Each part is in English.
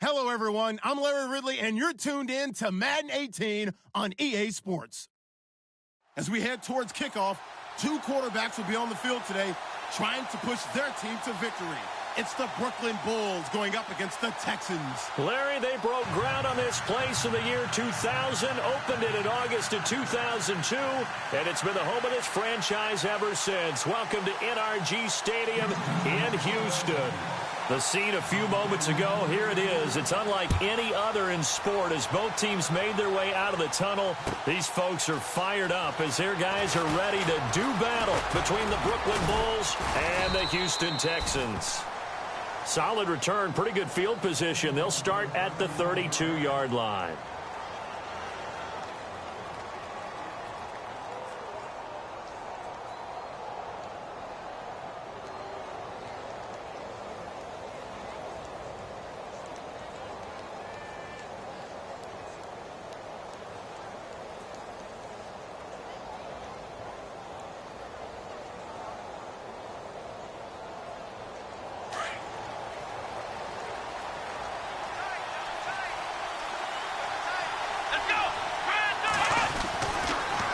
Hello, everyone. I'm Larry Ridley, and you're tuned in to Madden 18 on EA Sports. As we head towards kickoff, two quarterbacks will be on the field today trying to push their team to victory. It's the Brooklyn Bulls going up against the Texans. Larry, they broke ground on this place in the year 2000, opened it in August of 2002, and it's been the home of this franchise ever since. Welcome to NRG Stadium in Houston. The scene a few moments ago, here it is. It's unlike any other in sport as both teams made their way out of the tunnel. These folks are fired up as their guys are ready to do battle between the Brooklyn Bulls and the Houston Texans. Solid return, pretty good field position. They'll start at the 32-yard line.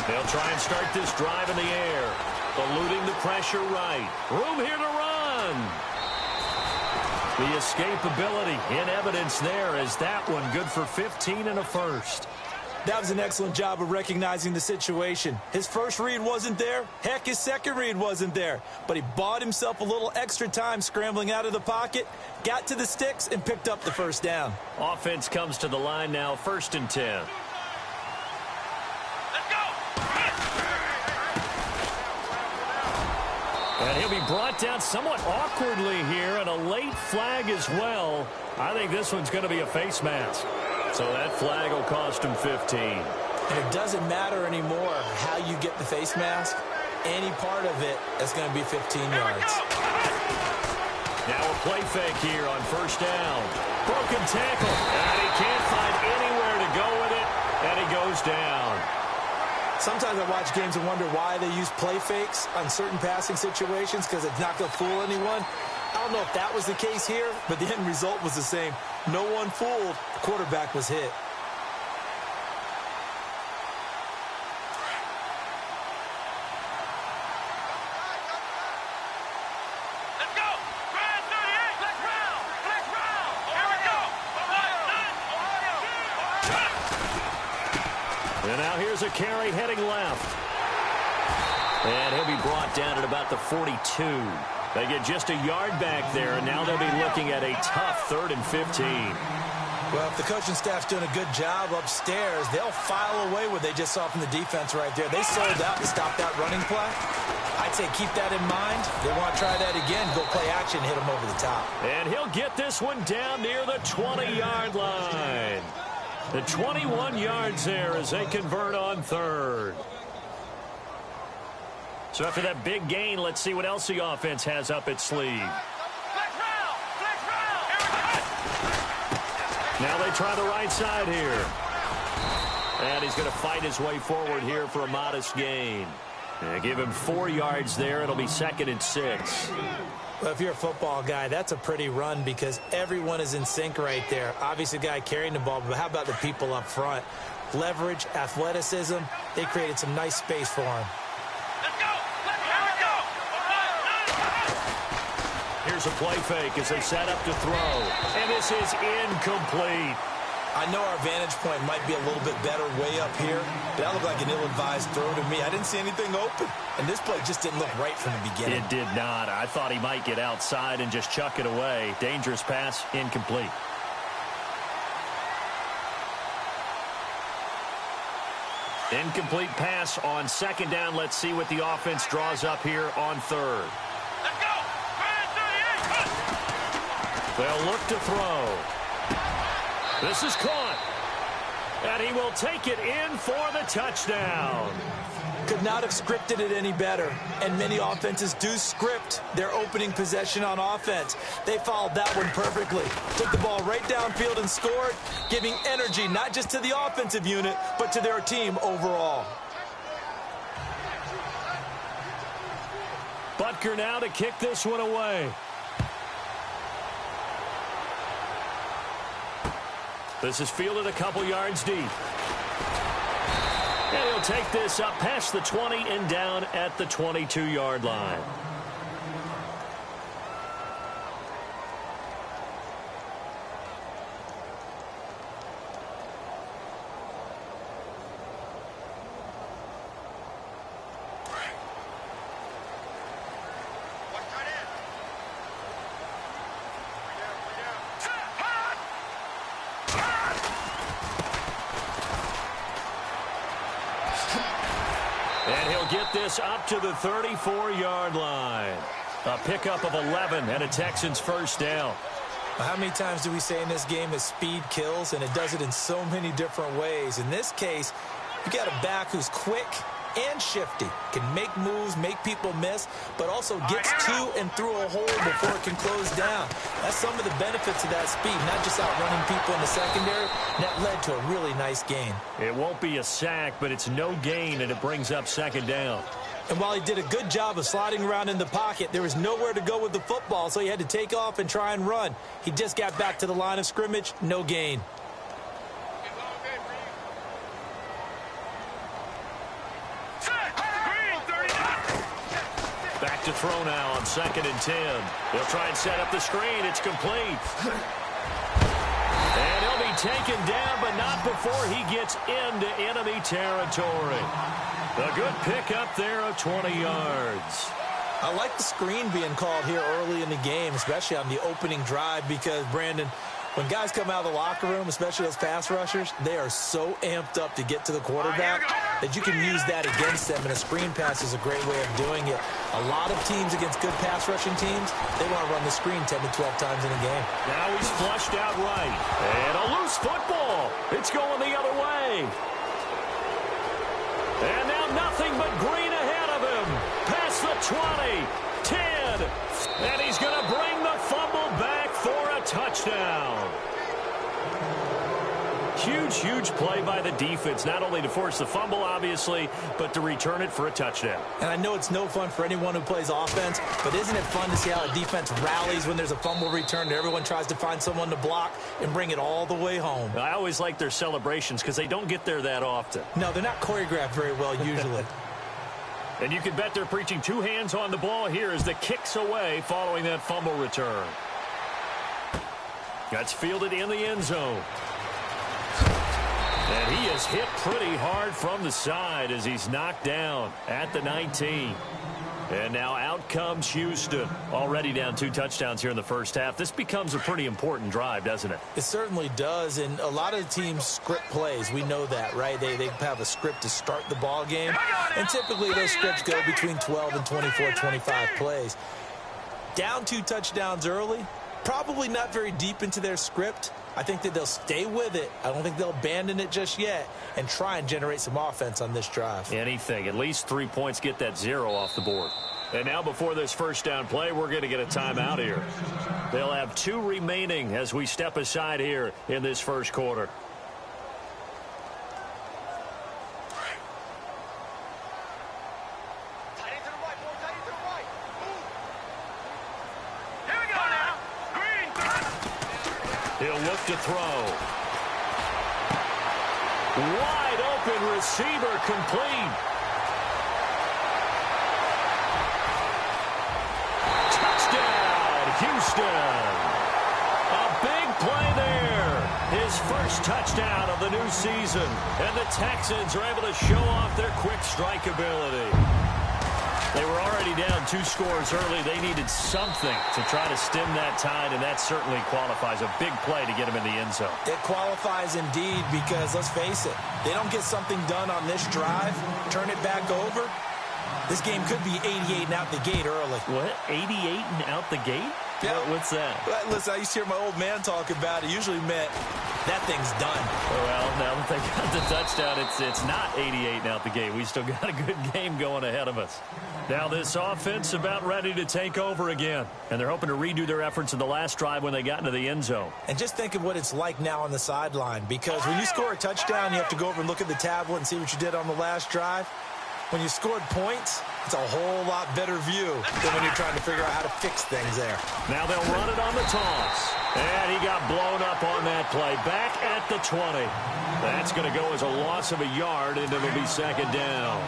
They'll try and start this drive in the air. Eluding the pressure right. Room here to run. The escapability in evidence there as that one good for 15 and a first. That was an excellent job of recognizing the situation. His first read wasn't there. Heck, his second read wasn't there. But he bought himself a little extra time scrambling out of the pocket, got to the sticks, and picked up the first down. Offense comes to the line now, 1st and 10. And he'll be brought down somewhat awkwardly here, and a late flag as well. I think this one's going to be a face mask. So that flag will cost him 15. And it doesn't matter anymore how you get the face mask. Any part of it is going to be 15 yards. Now a play fake here on 1st down. Broken tackle, and he can't find anywhere to go with it, and he goes down. Sometimes I watch games and wonder why they use play fakes on certain passing situations because it's not going to fool anyone. I don't know if that was the case here, but the end result was the same. No one fooled. The quarterback was hit. Let's go! Grand 38! Let's round! Let's round! Here we go! And now here's a carry heading left. And he'll be brought down at about the 42. They get just a yard back there, and now they'll be looking at a tough 3rd and 15. Well, if the coaching staff's doing a good job upstairs, they'll file away what they just saw from the defense right there. They sold out to stop that running play. I'd say keep that in mind. They want to try that again, go play action, hit them over the top. And he'll get this one down near the 20-yard line. The 21 yards there as they convert on 3rd. So after that big gain, let's see what else the offense has up its sleeve. Now they try the right side here. And he's going to fight his way forward here for a modest gain. And give him 4 yards there. It'll be 2nd and 6. Well, if you're a football guy, that's a pretty run because everyone is in sync right there. Obviously, the guy carrying the ball, but how about the people up front? Leverage, athleticism, they created some nice space for him. Here's a play fake as they set up to throw. And this is incomplete. I know our vantage point might be a little bit better way up here, but that looked like an ill-advised throw to me. I didn't see anything open. And this play just didn't look right from the beginning. It did not. I thought he might get outside and just chuck it away. Dangerous pass, incomplete. Incomplete pass on 2nd down. Let's see what the offense draws up here on 3rd. Let's go! They'll look to throw. This is caught. And he will take it in for the touchdown. Could not have scripted it any better. And many offenses do script their opening possession on offense. They followed that one perfectly. Took the ball right downfield and scored, giving energy not just to the offensive unit, but to their team overall. Butker now to kick this one away. This is fielded a couple yards deep. And he'll take this up past the 20 and down at the 22-yard line. And he'll get this up to the 34-yard line. A pickup of 11 and a Texans first down. How many times do we say in this game that speed kills, and it does it in so many different ways? In this case, you got a back who's quick and shifty, can make moves, make people miss, but also gets to and through a hole before it can close down. That's some of the benefits of that speed, not just outrunning people in the secondary. And that led to a really nice gain. It won't be a sack, but it's no gain, and it brings up second down. And while he did a good job of sliding around in the pocket, there was nowhere to go with the football, so he had to take off and try and run. He just got back to the line of scrimmage, no gain. Back to throw now on 2nd and 10. They'll try and set up the screen. It's complete. And he'll be taken down, but not before he gets into enemy territory. A good pickup there of 20 yards. I like the screen being called here early in the game, especially on the opening drive, because, Brandon, when guys come out of the locker room, especially those pass rushers, they are so amped up to get to the quarterback that you can use that against them, and a screen pass is a great way of doing it. A lot of teams against good pass rushing teams, they want to run the screen 10 to 12 times in a game. Now he's flushed out right. And a loose football. It's going the other way. And now nothing but green ahead of him. Past the 20, 10, and he's going to bring the fumble back for a touchdown. Huge, huge play by the defense, not only to force the fumble, obviously, but to return it for a touchdown. And I know it's no fun for anyone who plays offense, but isn't it fun to see how a defense rallies when there's a fumble return and everyone tries to find someone to block and bring it all the way home? I always like their celebrations because they don't get there that often. No, they're not choreographed very well usually. And you can bet they're preaching two hands on the ball here as the kick's away following that fumble return. That's fielded in the end zone. And he is hit pretty hard from the side as he's knocked down at the 19. And now out comes Houston. Already down 2 touchdowns here in the first half. This becomes a pretty important drive, doesn't it? It certainly does. And a lot of the teams script plays. We know that, right? They have a script to start the ball game. And typically those scripts go between 12 and 24, 25 plays. Down 2 touchdowns early. Probably not very deep into their script. I think that they'll stay with it. I don't think they'll abandon it just yet and try and generate some offense on this drive. Anything. At least 3 points, get that 0 off the board. And now before this first down play, we're going to get a timeout here. They'll have 2 remaining as we step aside here in this first quarter. He'll look to throw. Wide open receiver complete. Touchdown, Houston. A big play there. His first touchdown of the new season. And the Texans are able to show off their quick strike ability. They were already down 2 scores early. They needed something to try to stem that tide, and that certainly qualifies. A big play to get him in the end zone. It qualifies indeed because, let's face it, they don't get something done on this drive, turn it back over. This game could be 88 and out the gate early. What? 88 and out the gate? Yeah. What's that? Listen, I used to hear my old man talk about it. Usually meant that thing's done. Well, now that they got the touchdown, it's not 88 and out the gate. We still got a good game going ahead of us. Now this offense about ready to take over again. And they're hoping to redo their efforts in the last drive when they got into the end zone. And just think of what it's like now on the sideline. Because when you score a touchdown, you have to go over and look at the tablet and see what you did on the last drive. When you scored points, it's a whole lot better view than when you're trying to figure out how to fix things there. Now they'll run it on the toss. And he got blown up on that play. Back at the 20. That's going to go as a loss of a yard, and it'll be second down.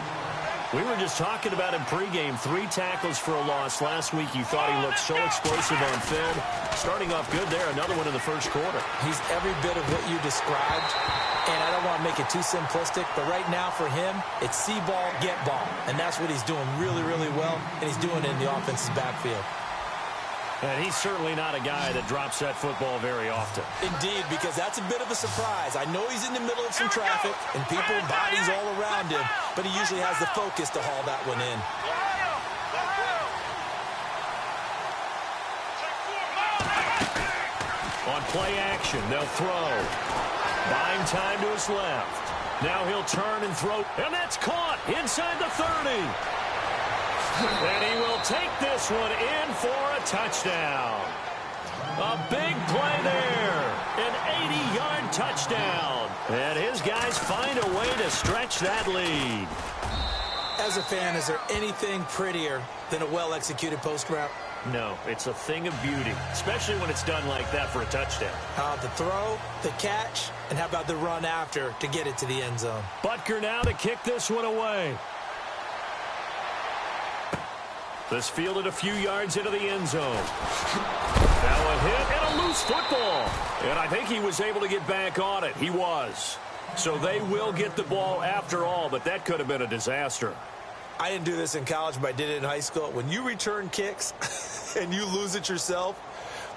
We were just talking about him pregame. 3 tackles for a loss. Last week you thought he looked so explosive on film. Starting off good there. Another one in the first quarter. He's every bit of what you described. And I don't want to make it too simplistic, but right now for him, it's see ball, get ball. And that's what he's doing really, really well, and he's doing it in the offense's backfield. And he's certainly not a guy that drops that football very often. Indeed, because that's a bit of a surprise. I know he's in the middle of some traffic, and people and bodies all around him, but he usually has the focus to haul that one in. On play action, they'll throw. Buying time to his left. Now he'll turn and throw, and that's caught inside the 30. And he will take this one in for a touchdown. A big play there. An 80-yard touchdown. And his guys find a way to stretch that lead. As a fan, is there anything prettier than a well-executed post route? No, it's a thing of beauty, especially when it's done like that for a touchdown. The throw, the catch, and how about the run after to get it to the end zone? Butker now to kick this one away. This fielded a few yards into the end zone. Now a hit and a loose football. And I think he was able to get back on it. He was. So they will get the ball after all, but that could have been a disaster. I didn't do this in college, but I did it in high school. When you return kicks and you lose it yourself,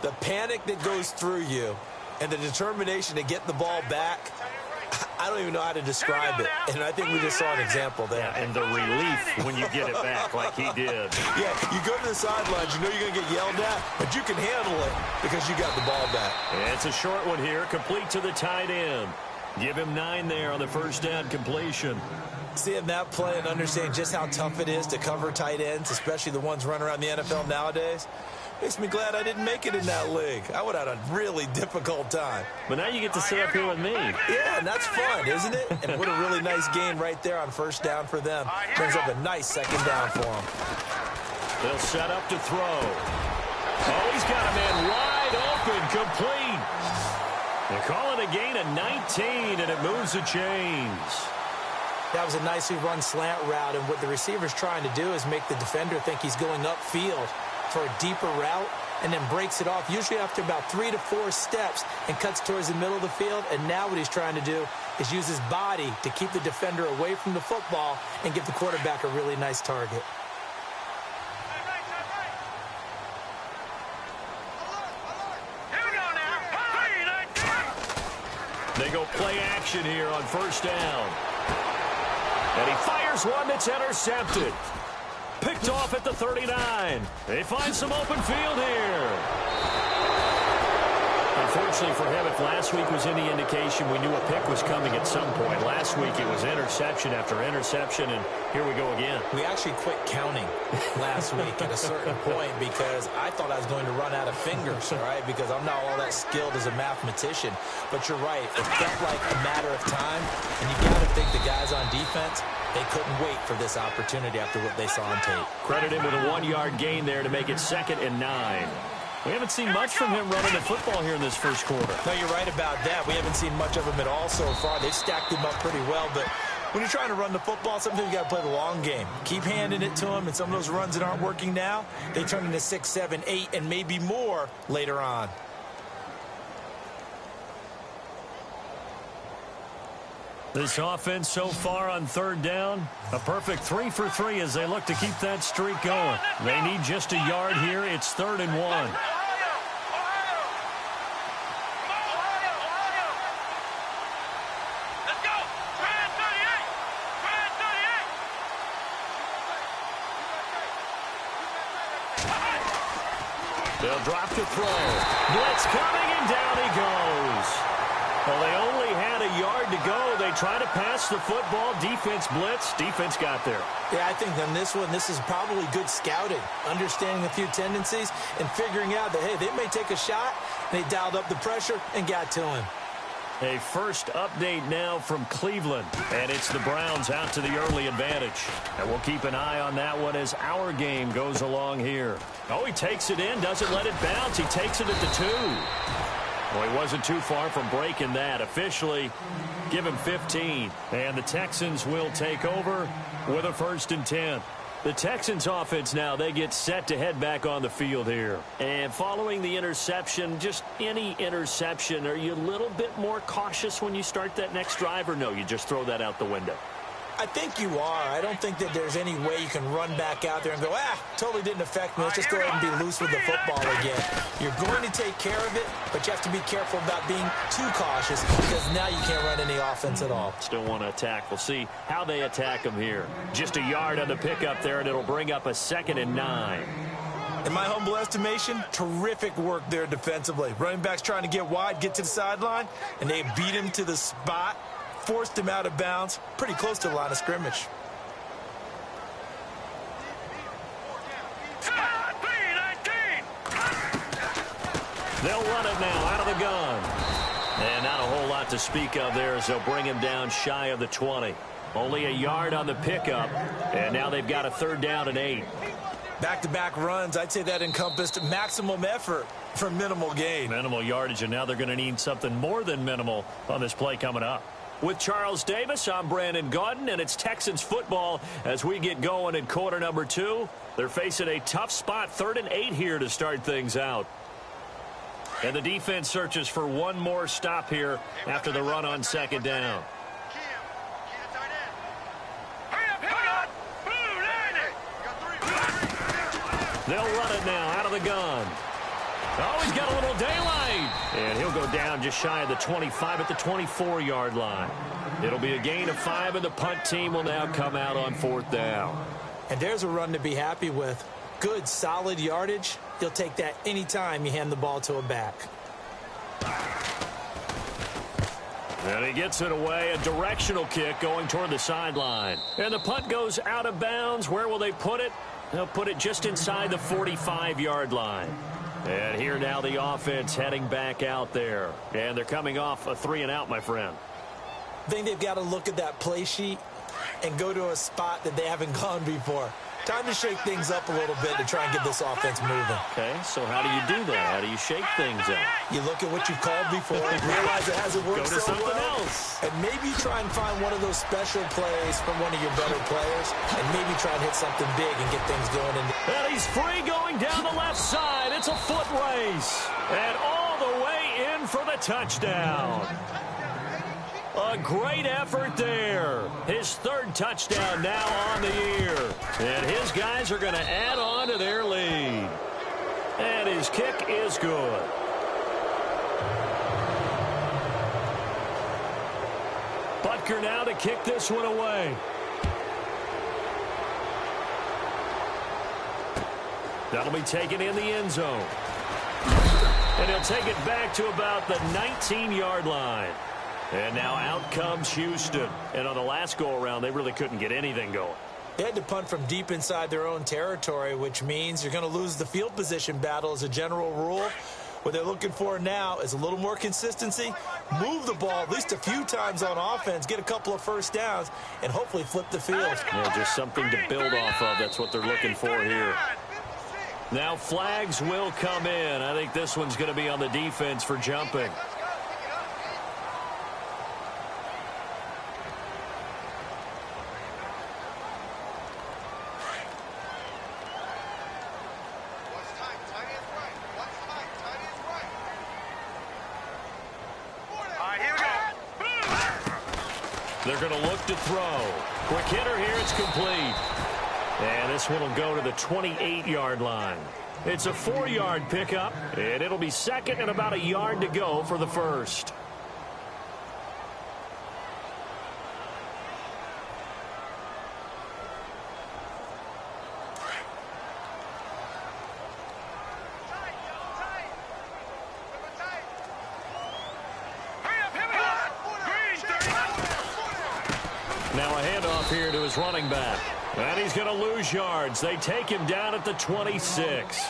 the panic that goes through you and the determination to get the ball back, I don't even know how to describe it. And I think we just saw an example there. Yeah, and the relief when you get it back like he did. Yeah, you go to the sidelines, you know you're going to get yelled at, but you can handle it because you got the ball back. It's a short one here, complete to the tight end. Give him 9 there on the first down completion. Seeing that play and understanding just how tough it is to cover tight ends, especially the ones running around the NFL nowadays, makes me glad I didn't make it in that league. I would have had a really difficult time. But now you get to sit up here with me. Yeah, and that's fun, isn't it? And what a really nice gain right there on first down for them. Brings up a nice second down for them. They'll set up to throw. Oh, he's got a man wide open, complete. They call it a gain of 19, and it moves the chains. That was a nicely run slant route, and what the receiver's trying to do is make the defender think he's going upfield for a deeper route, and then breaks it off, usually after about 3 to 4 steps, and cuts towards the middle of the field. And now what he's trying to do is use his body to keep the defender away from the football and give the quarterback a really nice target. They go play action here on first down. And he fires one that's intercepted. Picked off at the 39. They find some open field here. Unfortunately for him, if last week was any indication, we knew a pick was coming at some point. Last week it was interception after interception, and here we go again. We actually quit counting last week at a certain point because I thought I was going to run out of fingers, right? Because I'm not all that skilled as a mathematician. But you're right. It felt like a matter of time, and you got to think the guys on defense, they couldn't wait for this opportunity after what they saw on tape. Credit him with a 1-yard gain there to make it 2nd and 9. We haven't seen much from him running the football here in this first quarter. No, you're right about that. We haven't seen much of him at all so far. They've stacked him up pretty well, but when you're trying to run the football, sometimes you got to play the long game. Keep handing it to him, and some of those runs that aren't working now, they turn into 6, 7, 8, and maybe more later on. This offense so far on 3rd down, a perfect 3 for 3 as they look to keep that streak going. They need just a yard here. It's 3rd and 1. They'll drop to throw. Blitz coming, and down he goes. Well, they only had a yard to go. They try to pass the football. Defense blitz. Defense got there. Yeah, I think on this one, this is probably good scouting, understanding a few tendencies and figuring out that, hey, they may take a shot. They dialed up the pressure and got to him. A first update now from Cleveland, and it's the Browns out to the early advantage. And we'll keep an eye on that one as our game goes along here. Oh, he takes it in, doesn't let it bounce. He takes it at the 2. Well, he wasn't too far from breaking that. Officially, give him 15. And the Texans will take over with a 1st and 10. The Texans offense now, they get set to head back on the field here. And following the interception, just any interception, are you a little bit more cautious when you start that next drive, or no, you just throw that out the window? I think you are. I don't think that there's any way you can run back out there and go, totally didn't affect me. Let's just go ahead and be loose with the football again. You're going to take care of it, but you have to be careful about being too cautious because now you can't run any offense at all. Still want to attack. We'll see how they attack them here. Just a yard on the pickup there, and it'll bring up a 2nd and 9. In my humble estimation, terrific work there defensively. Running backs trying to get wide, get to the sideline, and they beat him to the spot. Forced him out of bounds, pretty close to the line of scrimmage. They'll run it now out of the gun. And not a whole lot to speak of there as they'll bring him down shy of the 20. Only a yard on the pickup, and now they've got a 3rd down and 8. Back-to-back runs, I'd say that encompassed maximum effort for minimal gain. Minimal yardage, and now they're going to need something more than minimal on this play coming up. With Charles Davis, I'm Brandon Gaudin, and it's Texans football as we get going in quarter number 2. They're facing a tough spot, 3rd and 8 here to start things out. And the defense searches for one more stop here after the run on 2nd down. They'll run it now out of the gun. Oh, he's got a little daylight. And he'll go down just shy of the 25 at the 24-yard line. It'll be a gain of 5, and the punt team will now come out on 4th down. And there's a run to be happy with. Good, solid yardage. You'll take that anytime you hand the ball to a back. And he gets it away, a directional kick going toward the sideline. And the punt goes out of bounds. Where will they put it? They'll put it just inside the 45-yard line. And here now the offense heading back out there. And they're coming off a 3-and-out, my friend. I think they've got to look at that play sheet and go to a spot that they haven't gone before. Time to shake things up a little bit to try and get this offense moving. Okay, so how do you do that? How do you shake things up? You look at what you've called before and realize it hasn't worked so well. Else. And maybe try and find one of those special plays from one of your better players and maybe try and hit something big and get things going. And he's free going down the left side. It's a foot race. And all the way in for the touchdown. A great effort there. His 3rd touchdown now on the year. And his guys are going to add on to their lead. And his kick is good. Butker now to kick this one away. That'll be taken in the end zone. And he'll take it back to about the 19-yard line. And now out comes Houston. And on the last go-around, they really couldn't get anything going. They had to punt from deep inside their own territory, which means you're going to lose the field position battle as a general rule. What they're looking for now is a little more consistency, move the ball at least a few times on offense, get a couple of 1st downs, and hopefully flip the field. Yeah, just something to build off of. That's what they're looking for here. Now flags will come in. I think this one's going to be on the defense for jumping. They're going to look to throw. Quick hitter here. It's complete. And this one will go to the 28-yard line. It's a 4-yard pickup, and it'll be 2nd and about a yard to go for the 1st. Now a handoff here to his running back. And he's going to lose yards. They take him down at the 26.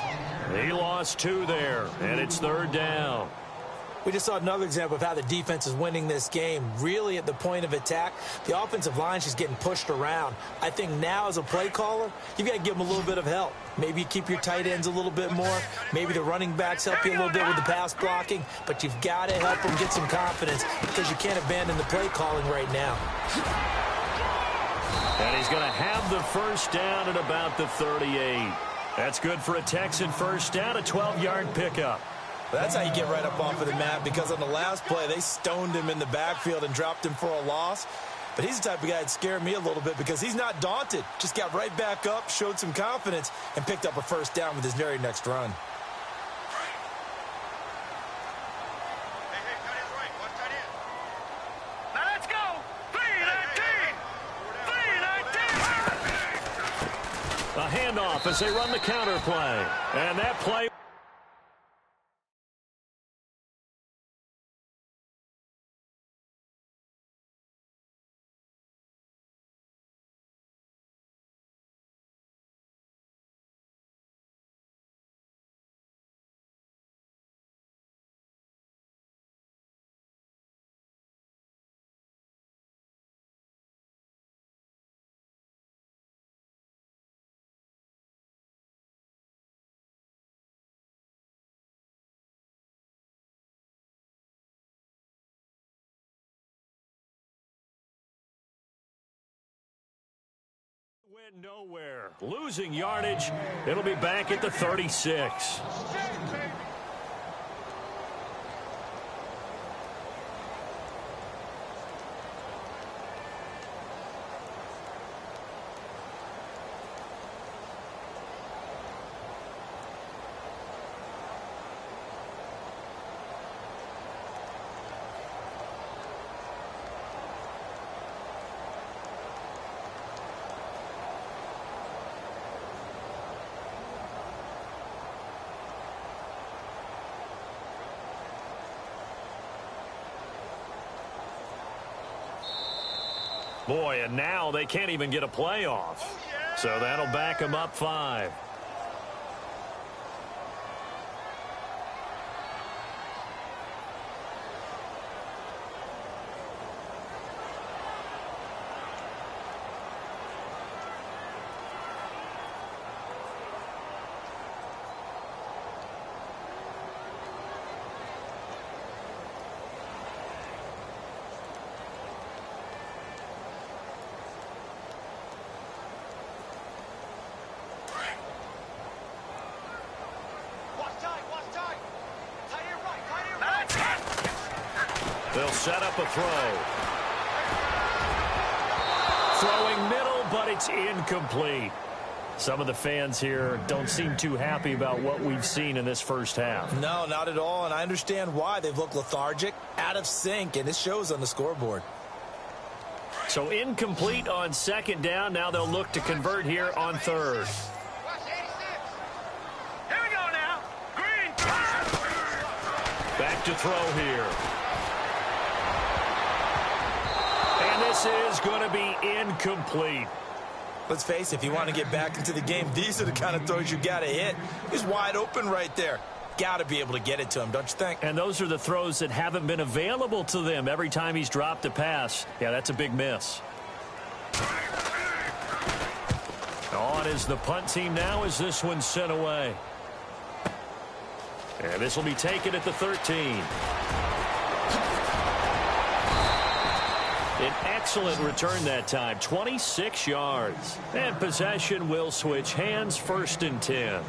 He lost 2 there, and it's 3rd down. We just saw another example of how the defense is winning this game. Really at the point of attack, the offensive line is just getting pushed around. I think now as a play caller, you've got to give them a little bit of help. Maybe you keep your tight ends a little bit more. Maybe the running backs help you a little bit with the pass blocking. But you've got to help them get some confidence because you can't abandon the play calling right now. And he's going to have the first down at about the 38. That's good for a Texan first down, a 12-yard pickup. That's how you get right up off of the mat, because on the last play, they stoned him in the backfield and dropped him for a loss. But he's the type of guy that scared me a little bit because he's not daunted. Just got right back up, showed some confidence, and picked up a first down with his very next run. Now let's go. 3-19. A handoff as they run the counter play. And that play... went nowhere. Losing yardage. It'll be back at the 36. Boy, and now they can't even get a play off. So that'll back them up 5. They'll set up a throw. Throwing middle, but it's incomplete. Some of the fans here don't seem too happy about what we've seen in this first half. No, not at all, and I understand why. They've looked lethargic, out of sync, and it shows on the scoreboard. So incomplete on second down. Now they'll look to convert here on third. Here we go now. Green. Back to throw here. And this is going to be incomplete. Let's face it, if you want to get back into the game, these are the kind of throws you got to hit. He's wide open right there. Got to be able to get it to him, don't you think? And those are the throws that haven't been available to them every time he's dropped a pass. Yeah, that's a big miss. On is the punt team now as this one's sent away. And this will be taken at the 13. An excellent return that time, 26 yards. And possession will switch hands, 1st and 10.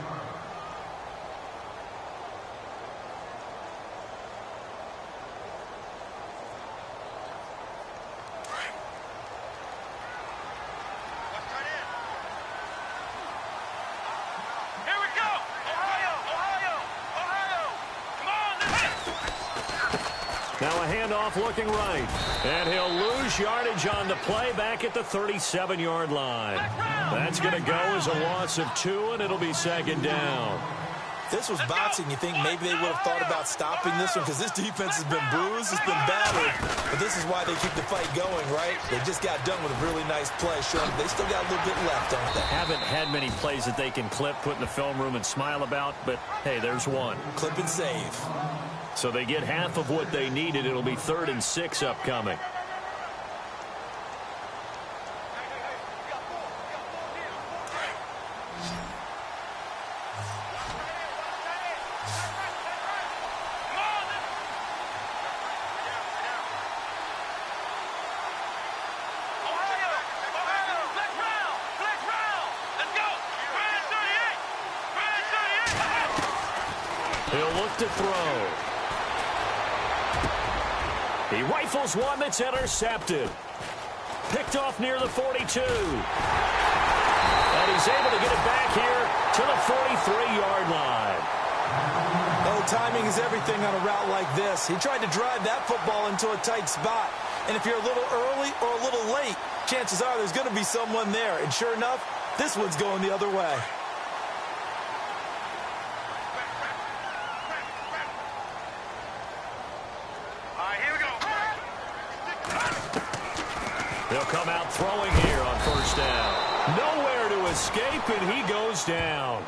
Now a handoff looking right. And he'll lose yardage on the play back at the 37-yard line. That's going to go as a loss of 2, and it'll be 2nd down. If this was boxing, you think maybe they would have thought about stopping this one because this defense has been bruised, it's been battered. But this is why they keep the fight going, right? They just got done with a really nice play, showing they still got a little bit left, don't they? Haven't had many plays that they can clip, put in the film room, and smile about, but hey, there's one. Clip and save. So they get half of what they needed. It'll be 3rd and 6 upcoming. He'll look to throw. He rifles one that's intercepted. Picked off near the 42. And he's able to get it back here to the 43-yard line. Oh, timing is everything on a route like this. He tried to drive that football into a tight spot. And if you're a little early or a little late, chances are there's going to be someone there. And sure enough, this one's going the other way. They'll come out throwing here on 1st down. Nowhere to escape, and he goes down.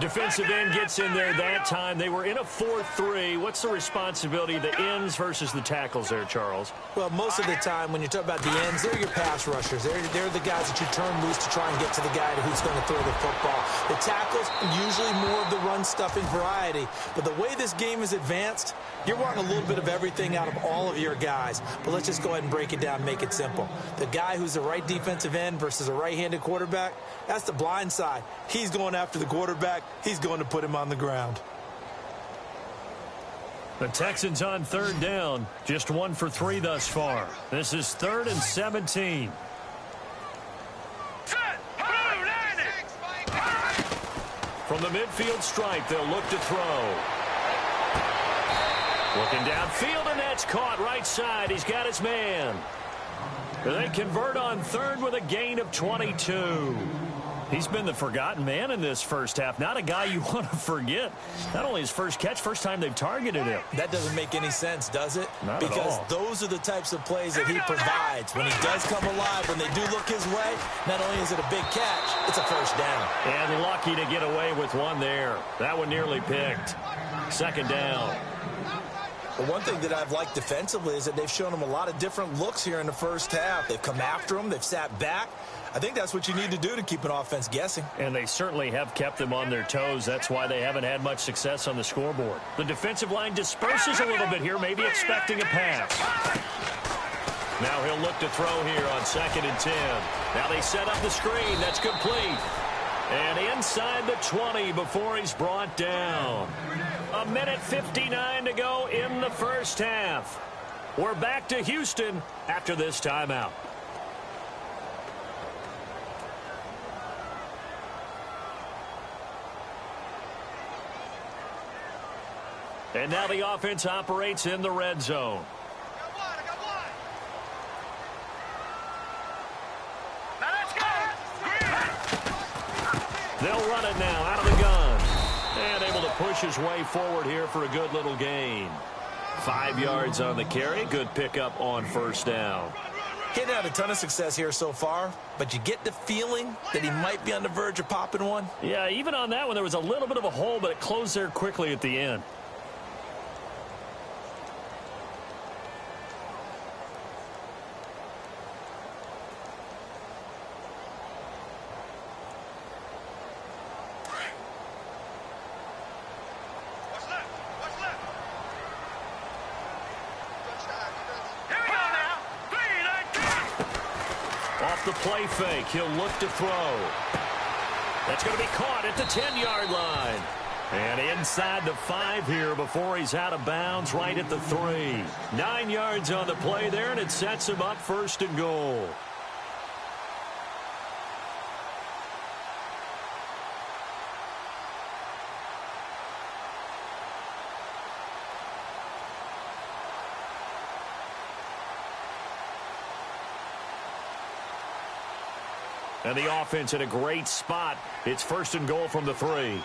Defensive end gets in there that time. They were in a 4-3. What's the responsibility of the ends versus the tackles there, Charles? Well, most of the time when you talk about the ends, they're your pass rushers. They're the guys that you turn loose to try and get to the guy who's going to throw the football. The tackles, usually more of the run-stuffing variety. But the way this game is advanced, you're wanting a little bit of everything out of all of your guys. But let's just go ahead and break it down, make it simple. The guy who's the right defensive end versus a right-handed quarterback, that's the blind side. He's going after the quarterback. He's going to put him on the ground. The Texans on 3rd down. Just 1 for 3 thus far. This is 3rd and 17. From the midfield stripe, they'll look to throw. Looking downfield, and that's caught right side. He's got his man. They convert on 3rd with a gain of 22. He's been the forgotten man in this first half. Not a guy you want to forget. Not only his first catch, first time they've targeted him. That doesn't make any sense, does it? Not because at all. Those are the types of plays that he provides. When he does come alive, when they do look his way, not only is it a big catch, it's a 1st down. And lucky to get away with one there. That one nearly picked. 2nd down. The one thing that I've liked defensively is that they've shown him a lot of different looks here in the first half. They've come after him. They've sat back. I think that's what you need to do to keep an offense guessing. And they certainly have kept them on their toes. That's why they haven't had much success on the scoreboard. The defensive line disperses a little bit here, maybe expecting a pass. Now he'll look to throw here on 2nd and 10. Now they set up the screen. That's complete. And inside the 20 before he's brought down. 1:59 to go in the first half. We're back to Houston after this timeout. And now the offense operates in the red zone. They'll run it now out of the gun. And able to push his way forward here for a good little gain. 5 yards on the carry. Good pickup on 1st down. He hadn't had a ton of success here so far, but you get the feeling that he might be on the verge of popping one. Yeah, even on that one, there was a little bit of a hole, but it closed there quickly at the end. Off the play fake, he'll look to throw. That's going to be caught at the 10-yard line. And inside the 5 here before he's out of bounds, right at the 3. 9 yards on the play there, and it sets him up 1st and goal. And the offense in a great spot. It's 1st and goal from the 3.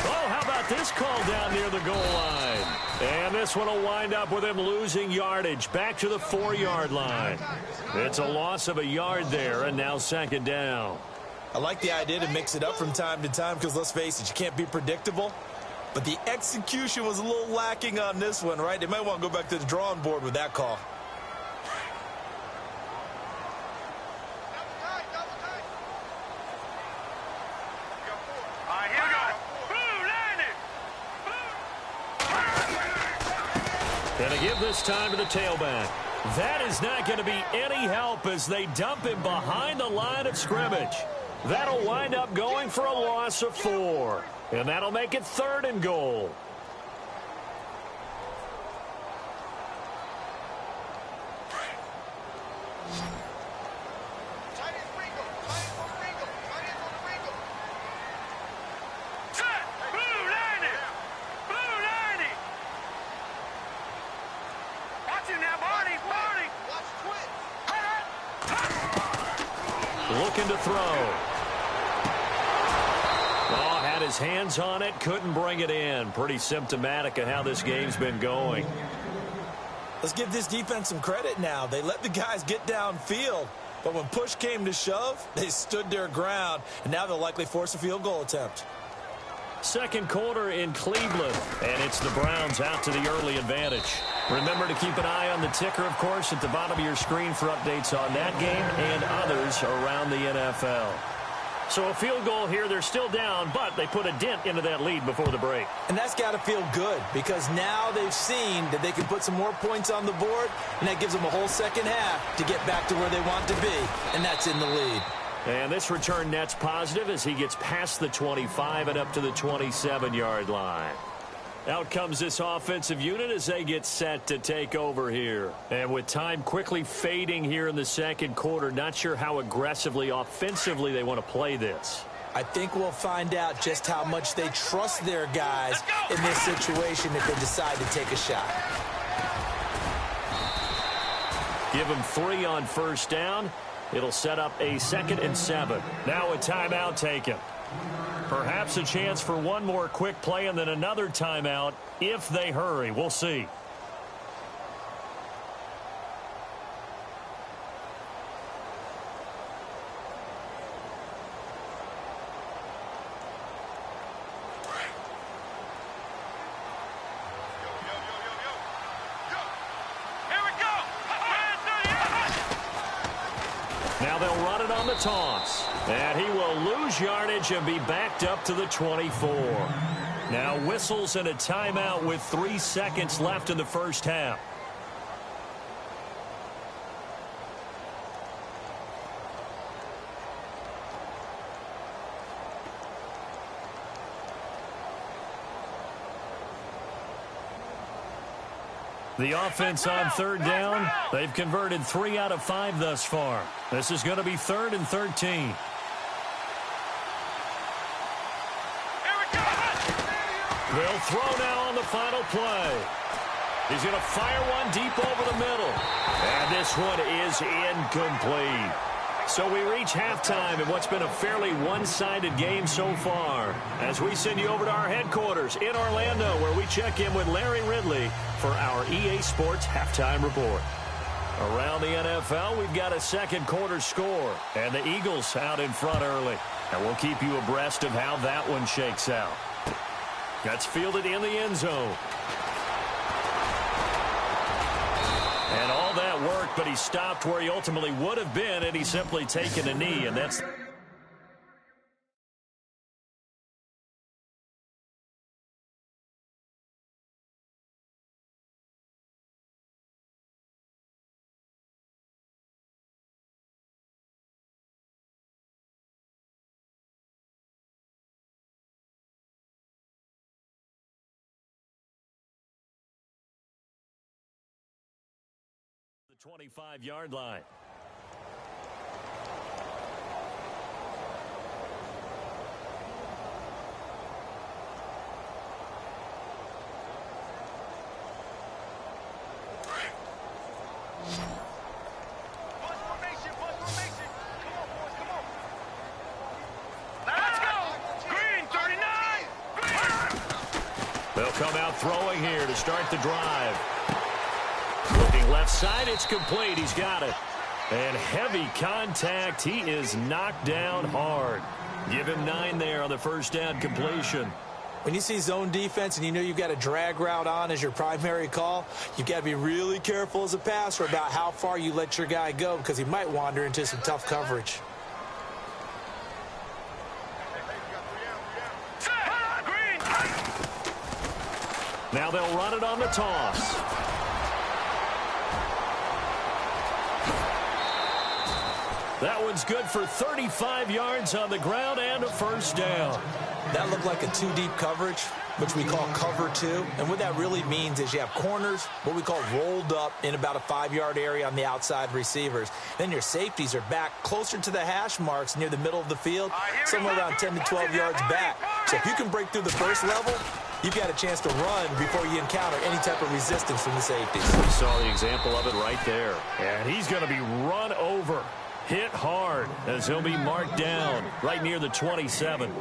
Oh, how about this call down near the goal line? And this one will wind up with him losing yardage back to the 4-yard line. It's a loss of a yard there, and now 2nd down. I like the idea to mix it up from time to time because, let's face it, you can't be predictable. But the execution was a little lacking on this one, right? They might want to go back to the drawing board with that call. And to give this time to the tailback. That is not going to be any help as they dump him behind the line of scrimmage. That'll wind up going for a loss of 4. And that'll make it 3rd and goal. Looking to throw. Oh, had his hands on it, couldn't bring it in. Pretty symptomatic of how this game's been going. Let's give this defense some credit now. They let the guys get downfield, but when push came to shove, they stood their ground, and now they'll likely force a field goal attempt. Second quarter in Cleveland, and it's the Browns out to the early advantage. Remember to keep an eye on the ticker, of course, at the bottom of your screen for updates on that game and others around the NFL. So a field goal here, they're still down, but they put a dent into that lead before the break. And that's got to feel good because now they've seen that they can put some more points on the board, and that gives them a whole second half to get back to where they want to be, and that's in the lead. And this return net's positive as he gets past the 25 and up to the 27-yard line. Out comes this offensive unit as they get set to take over here. And with time quickly fading here in the second quarter, not sure how aggressively, offensively they want to play this. I think we'll find out just how much they trust their guys in this situation if they decide to take a shot. Give them 3 on first down. It'll set up a 2nd and 7. Now a timeout taken. Perhaps a chance for one more quick play and then another timeout if they hurry. We'll see. Now they'll run it on the toss. And he will lose yardage and be backed up to the 24. Now whistles and a timeout with 3 seconds left in the first half. The offense on third down, they've converted 3 out of 5 thus far. This is going to be 3rd and 13. They'll throw now on the final play. He's going to fire one deep over the middle. And this one is incomplete. So we reach halftime in what's been a fairly one-sided game so far as we send you over to our headquarters in Orlando where we check in with Larry Ridley for our EA Sports Halftime Report. Around the NFL, we've got a second quarter score, and the Eagles out in front early. And we'll keep you abreast of how that one shakes out. That's fielded in the end zone. And all that worked, but he stopped where he ultimately would have been had he simply taken a knee, and that's... the 25-yard line. They'll come out throwing here to start the drive. Looking left side, it's complete. He's got it. And heavy contact. He is knocked down hard. Give him 9 there on the first down completion. When you see zone defense and you know you've got a drag route on as your primary call, you've got to be really careful as a passer about how far you let your guy go because he might wander into some tough coverage. Now they'll run it on the toss. That one's good for 35 yards on the ground and a first down. That looked like a 2-deep coverage, which we call cover 2. And what that really means is you have corners, what we call rolled up in about a 5-yard area on the outside receivers. Then your safeties are back closer to the hash marks near the middle of the field, somewhere around 10 to 12 yards back. So if you can break through the first level, you've got a chance to run before you encounter any type of resistance from the safeties. We saw the example of it right there. And he's going to be run over. Hit hard as he'll be marked down right near the 27.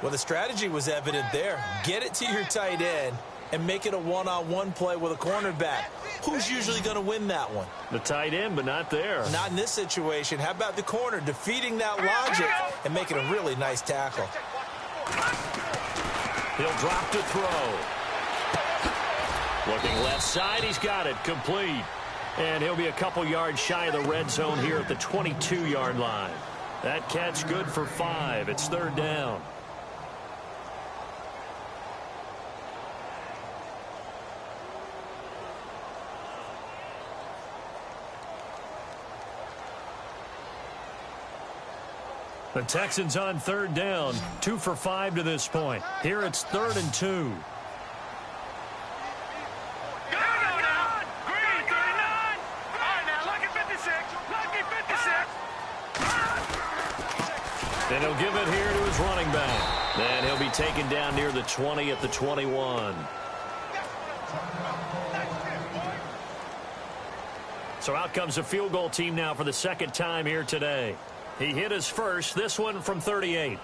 Well, the strategy was evident there. Get it to your tight end and make it a one-on-one play with a cornerback. Who's usually going to win that one? The tight end, but not there. Not in this situation. How about the corner defeating that logic and making a really nice tackle? He'll drop to throw. Looking left side, he's got it. Complete. And he'll be a couple yards shy of the red zone here at the 22-yard line. That catch good for 5. It's third down. The Texans on third down, 2 for 5 to this point. Here it's 3rd and 2. And he'll give it here to his running back. And he'll be taken down near the 20 at the 21. So out comes a field goal team now for the second time here today. He hit his first, this one from 38.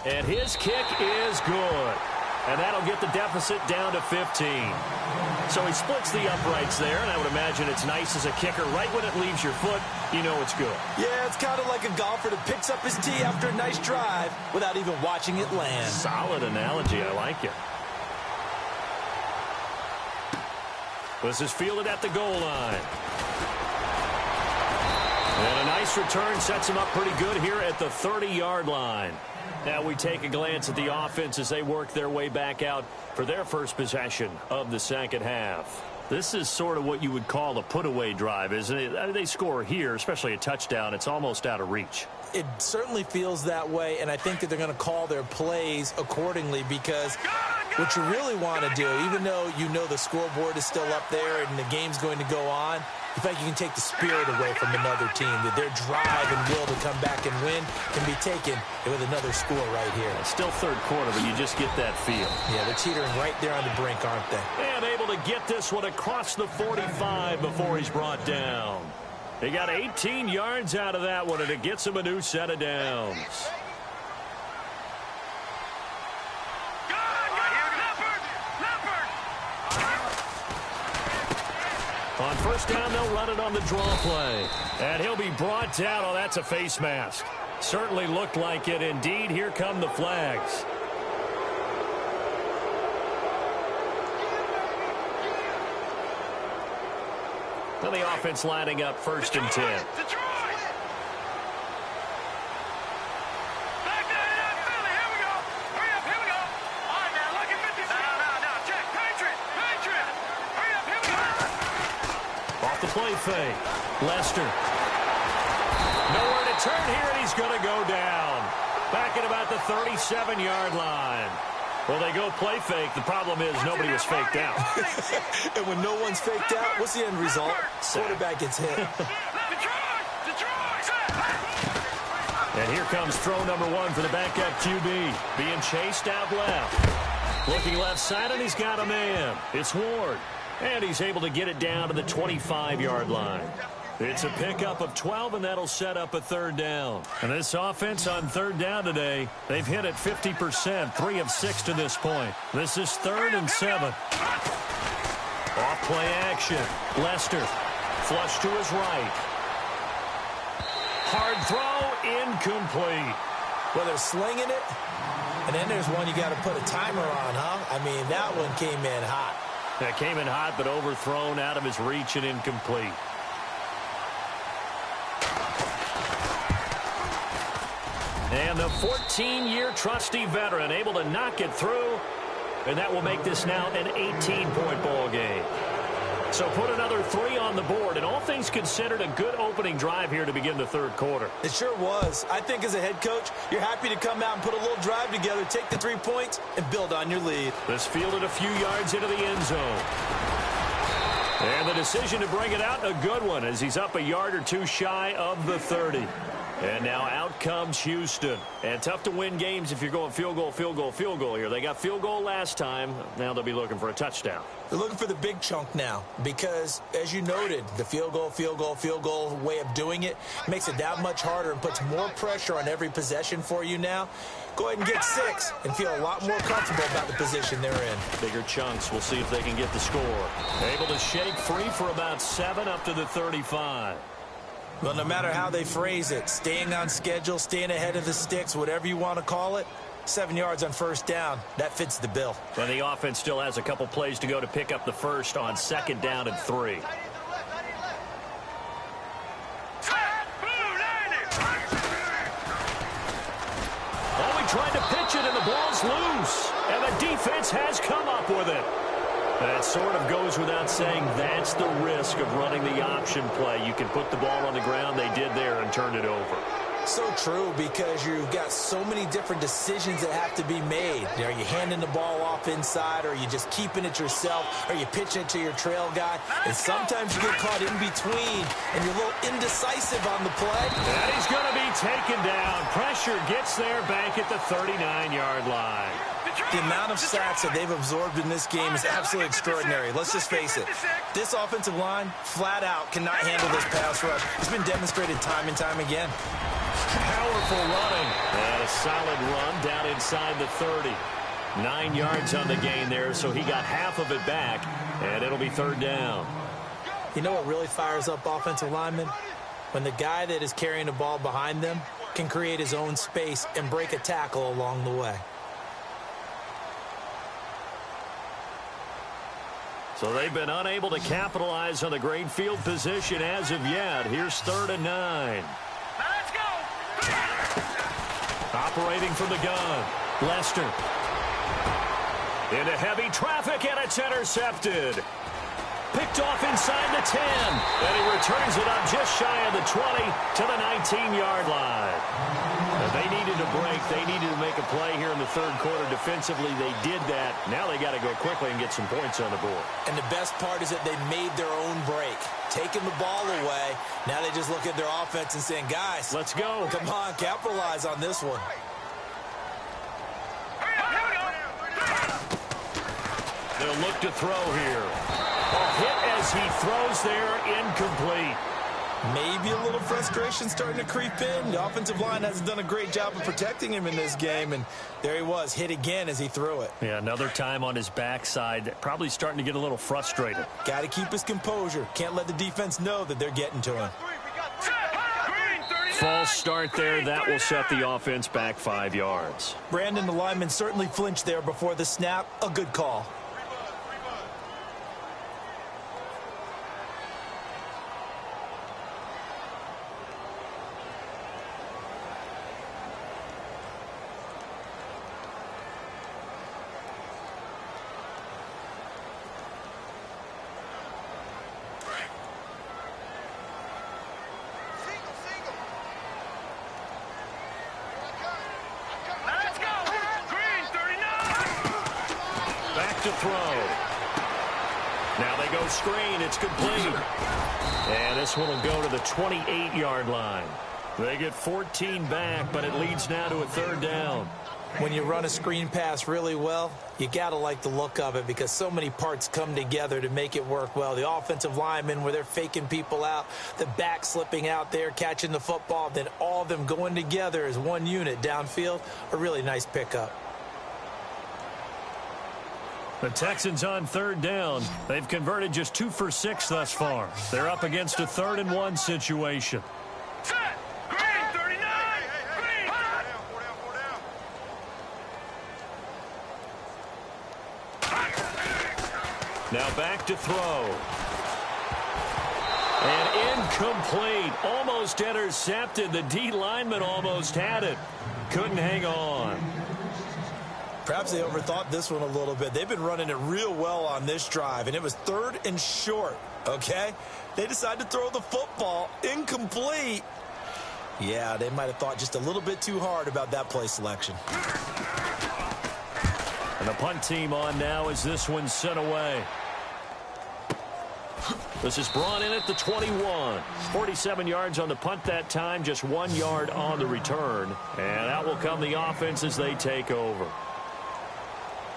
And his kick is good. And that'll get the deficit down to 15. So he splits the uprights there, and I would imagine it's nice as a kicker. Right when it leaves your foot, you know it's good. Yeah, it's kind of like a golfer that picks up his tee after a nice drive without even watching it land. Solid analogy. I like it. This is fielded at the goal line. And a nice return sets him up pretty good here at the 30-yard line. Now we take a glance at the offense as they work their way back out for their first possession of the second half. This is sort of what you would call a put-away drive, isn't it? They score here, especially a touchdown. It's almost out of reach. It certainly feels that way, and I think that they're going to call their plays accordingly because what you really want to do, even though you know the scoreboard is still up there and the game's going to go on, you think you can take the spirit away from another team, that their drive and will to come back and win can be taken with another score right here. It's still third quarter, but you just get that feel. Yeah, they're teetering right there on the brink, aren't they? And able to get this one across the 45 before he's brought down. He got 18 yards out of that one, and it gets him a new set of downs. On first down, they'll run it on the draw play. And he'll be brought down. Oh, that's a face mask. Certainly looked like it. Indeed, here come the flags. Well, the offense lining up 1st and 10. Off the play fake. Lester. Nowhere to turn here, and he's going to go down. Back at about the 37-yard line. Well, they go play fake. The problem is nobody was faked out. And when no one's faked out, what's the end result? Quarterback gets hit. And here comes throw number 1 for the backup QB. Being chased out left. Looking left side, and he's got a man. It's Ward. And he's able to get it down to the 25-yard line. It's a pickup of 12, and that'll set up a third down. And this offense on third down today, they've hit it 50%, 3 of 6 to this point. This is 3rd and 7. Off-play action. Lester. Flush to his right. Hard throw. Incomplete. Well, they're slinging it. And then there's one you got to put a timer on, huh? I mean, that one came in hot. That came in hot, but overthrown, out of his reach, and incomplete. And the 14-year trusty veteran able to knock it through, and that will make this now an 18-point ball game. So put another 3 on the board, and all things considered, a good opening drive here to begin the third quarter. It sure was. I think as a head coach, you're happy to come out and put a little drive together, take the 3 points, and build on your lead. This fielded a few yards into the end zone. And the decision to bring it out, a good one, as he's up a yard or two shy of the 30. And now out comes Houston. And tough to win games if you're going field goal, field goal, field goal here. They got field goal last time. Now they'll be looking for a touchdown. They're looking for the big chunk now because, as you noted, the field goal way of doing it makes it that much harder and puts more pressure on every possession for you now. Go ahead and get 6 and feel a lot more comfortable about the position they're in. Bigger chunks. We'll see if they can get the score. Able to shake free for about 7 up to the 35. Well, no matter how they phrase it, staying on schedule, staying ahead of the sticks, whatever you want to call it, 7 yards on first down, that fits the bill. And the offense still has a couple plays to go to pick up the first on 2nd down and 3. Oh, he tried to pitch it, and the ball's loose. And the defense has come up with it. That sort of goes without saying. That's the risk of running the option play. You can put the ball on the ground. They did there and turned it over. So true, because you've got so many different decisions that have to be made. Are you handing the ball off inside, or are you just keeping it yourself, or you pitch it to your trail guy? And sometimes you get caught in between, and you're a little indecisive on the play. And he's going to be taken down. Pressure gets there back at the 39-yard line. The amount of sacks that they've absorbed in this game is absolutely extraordinary. Let's just face it. This offensive line, flat out, cannot handle this pass rush. It's been demonstrated time and time again. Powerful running. And a solid run down inside the 30. 9 yards on the gain there, so he got half of it back, and it'll be 3rd down. You know what really fires up offensive linemen? When the guy that is carrying the ball behind them can create his own space and break a tackle along the way. So they've been unable to capitalize on the great field position as of yet. Here's 3rd and 9. Let's go! Operating from the gun. Lester. Into heavy traffic, and it's intercepted. Picked off inside the 10. And he returns it up just shy of the 20 to the 19-yard line. And they needed a break. They needed to make a play here in the 3rd quarter. Defensively, they did that. Now they got to go quickly and get some points on the board. And the best part is that they made their own break. Taking the ball away. Now they just look at their offense and saying, guys, let's go. Come on, capitalize on this one. They'll look to throw here. A hit as he throws there, incomplete. Maybe a little frustration starting to creep in. The offensive line hasn't done a great job of protecting him in this game, and there he was, hit again as he threw it. Yeah, another time on his backside, probably starting to get a little frustrated. Got to keep his composure. Can't let the defense know that they're getting to him. False start there. That will set the offense back 5 yards. Brandon, the lineman, certainly flinched there before the snap. A good call. To throw. Now they go screen. It's complete. And this one will go to the 28-yard line. They get 14 back, but it leads now to a 3rd down. When you run a screen pass really well, you got to like the look of it because so many parts come together to make it work well. The offensive linemen, where they're faking people out, the back slipping out there, catching the football, then all of them going together as one unit downfield, a really nice pickup. The Texans on third down. They've converted just 2 for 6 thus far. They're up against a 3rd and 1 situation. Set. Green, 39. Green. Hot. Now back to throw. And incomplete. Almost intercepted. The D lineman almost had it. Couldn't hang on. Perhaps they overthought this one a little bit. They've been running it real well on this drive, and it was 3rd and short, okay? They decided to throw the football incomplete. Yeah, they might have thought just a little bit too hard about that play selection. And the punt team on now as this one's sent away. This is brought in at the 21. 47 yards on the punt that time, just 1 yard on the return. And out will come the offense as they take over.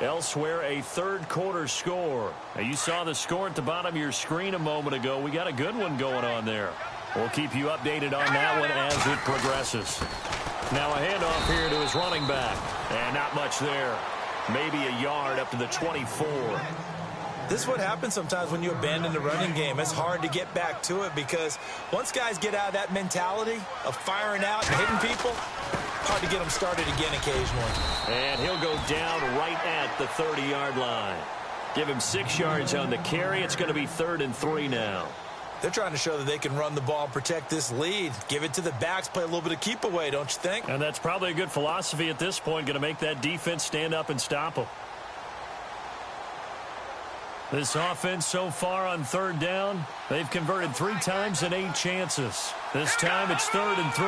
Elsewhere, a 3rd quarter score. Now, you saw the score at the bottom of your screen a moment ago. We got a good one going on there. We'll keep you updated on that one as it progresses. Now a handoff here to his running back. And not much there. Maybe a yard up to the 24. This is what happens sometimes when you abandon the running game. It's hard to get back to it because once guys get out of that mentality of firing out and hitting people, hard to get them started again occasionally. And he'll go down right at the 30-yard line. Give him 6 yards on the carry. It's going to be 3rd and 3 now. They're trying to show that they can run the ball and protect this lead. Give it to the backs, play a little bit of keep away, don't you think? And that's probably a good philosophy at this point, going to make that defense stand up and stop them. This offense so far on 3rd down, they've converted 3 times and 8 chances. This time it's 3rd and 3.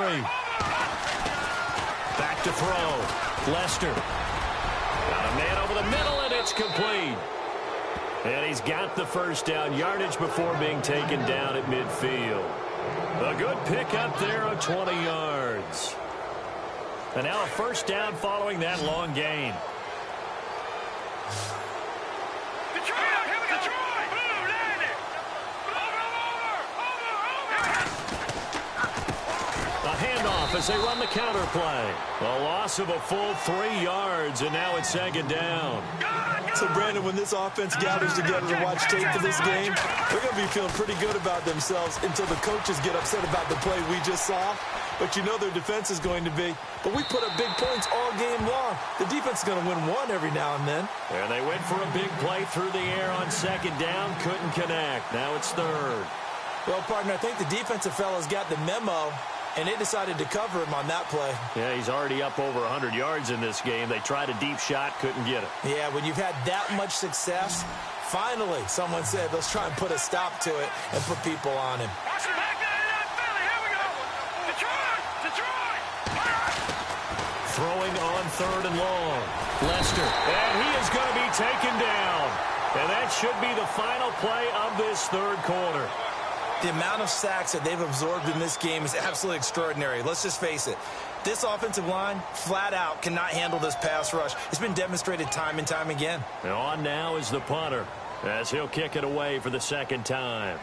Back to throw. Lester. Got a man over the middle, and it's complete. And he's got the first down yardage before being taken down at midfield. A good pickup there of 20 yards. And now a first down following that long gain. As they run the counter play. A loss of a full 3 yards, and now it's 2nd down. So, Brandon, when this offense gathers together to watch tape for this game, they're going to be feeling pretty good about themselves until the coaches get upset about the play we just saw. But you know their defense is going to be. But we put up big points all game long. The defense is going to win one every now and then. And they went for a big play through the air on 2nd down. Couldn't connect. Now it's 3rd. Well, partner, I think the defensive fellas got the memo, and they decided to cover him on that play. Yeah, he's already up over 100 yards in this game. They tried a deep shot, couldn't get it. Yeah, when you've had that much success, finally someone said, let's try and put a stop to it and put people on him. Throwing on 3rd and long. Lester. And he is going to be taken down. And that should be the final play of this 3rd quarter. The amount of sacks that they've absorbed in this game is absolutely extraordinary. Let's just face it. This offensive line, flat out, cannot handle this pass rush. It's been demonstrated time and time again. And on now is the punter, as he'll kick it away for the 2nd time.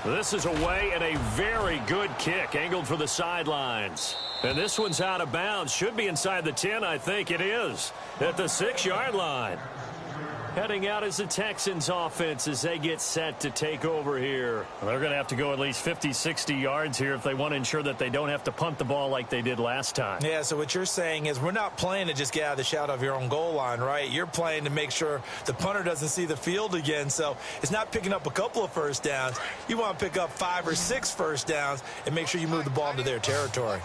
This is away and a very good kick, angled for the sidelines. And this one's out of bounds. Should be inside the 10, I think it is. At the 6-yard line. Heading out is the Texans offense as they get set to take over here. Well, they're going to have to go at least 50, 60 yards here if they want to ensure that they don't have to punt the ball like they did last time. Yeah, so what you're saying is we're not playing to just get out of the shadow of your own goal line, right? You're playing to make sure the punter doesn't see the field again. So it's not picking up a couple of first downs. You want to pick up 5 or 6 first downs and make sure you move the ball into their territory.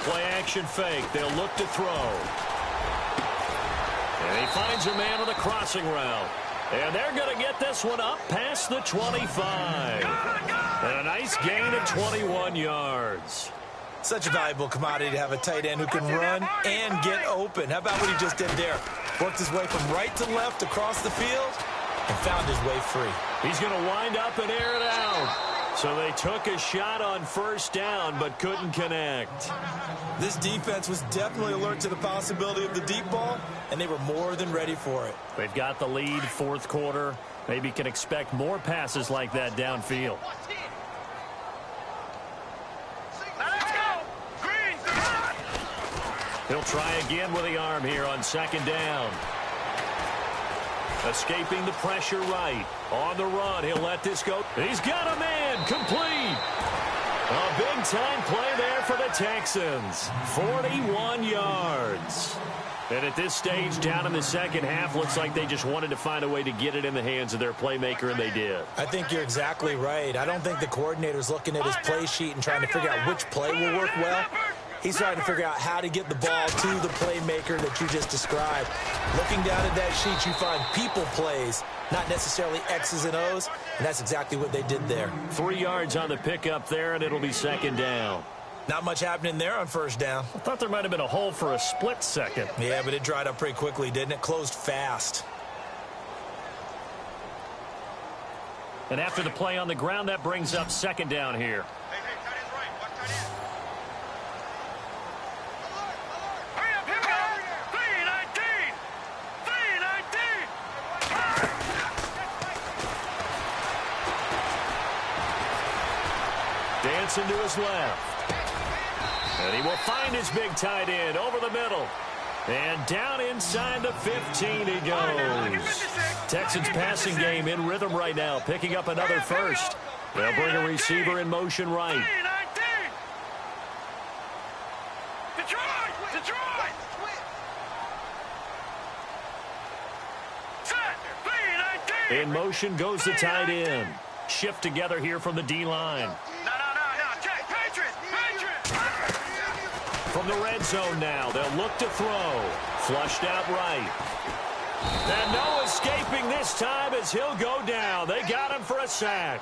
Play-action fake. They'll look to throw. And he finds a man on the crossing route. And they're going to get this one up past the 25. And a nice gain of 21 yards. Such a valuable commodity to have a tight end who can run and get open. How about what he just did there? Worked his way from right to left across the field and found his way free. He's going to wind up and air it out. So they took a shot on first down but couldn't connect. This defense was definitely alert to the possibility of the deep ball, and they were more than ready for it. They've got the lead, 4th quarter. Maybe can expect more passes like that downfield. He'll try again with the arm here on second down. Escaping the pressure right. On the run, he'll let this go. He's got a man. Complete. A big-time play there for the Texans. 41 yards. And at this stage, down in the second half, looks like they just wanted to find a way to get it in the hands of their playmaker, and they did. I think you're exactly right. I don't think the coordinator's looking at his play sheet and trying to figure out which play will work well. He's trying to figure out how to get the ball to the playmaker that you just described. Looking down at that sheet, you find people plays, not necessarily X's and O's, and that's exactly what they did there. 3 yards on the pickup there, and it'll be second down. Not much happening there on first down. I thought there might have been a hole for a split second. Yeah, but it dried up pretty quickly, didn't it? Closed fast. And after the play on the ground, that brings up second down here. Dancing to his left. And he will find his big tight end over the middle. And down inside the 15 he goes. Texans passing game in rhythm right now, picking up another first. They'll bring a receiver in motion right. In motion goes the tight end. Shift together here from the D-line. From the red zone now, they'll look to throw. Flushed out right. And no escaping this time as he'll go down. They got him for a sack.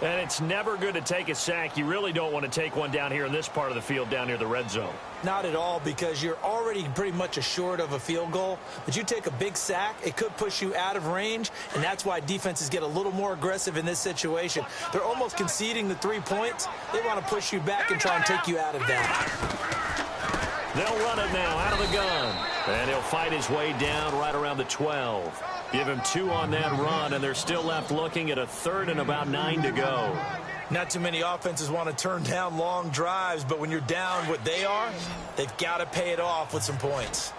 And it's never good to take a sack. You really don't want to take one down here in this part of the field down near the red zone. Not at all, because you're already pretty much assured of a field goal. But you take a big sack, it could push you out of range, and that's why defenses get a little more aggressive in this situation. They're almost conceding the 3 points. They want to push you back and try and take you out of that. They'll run it now out of the gun. And he'll fight his way down right around the 12. Give him 2 on that run, and they're still left looking at a third and about 9 to go. Not too many offenses want to turn down long drives, but when you're down what they are, they've got to pay it off with some points.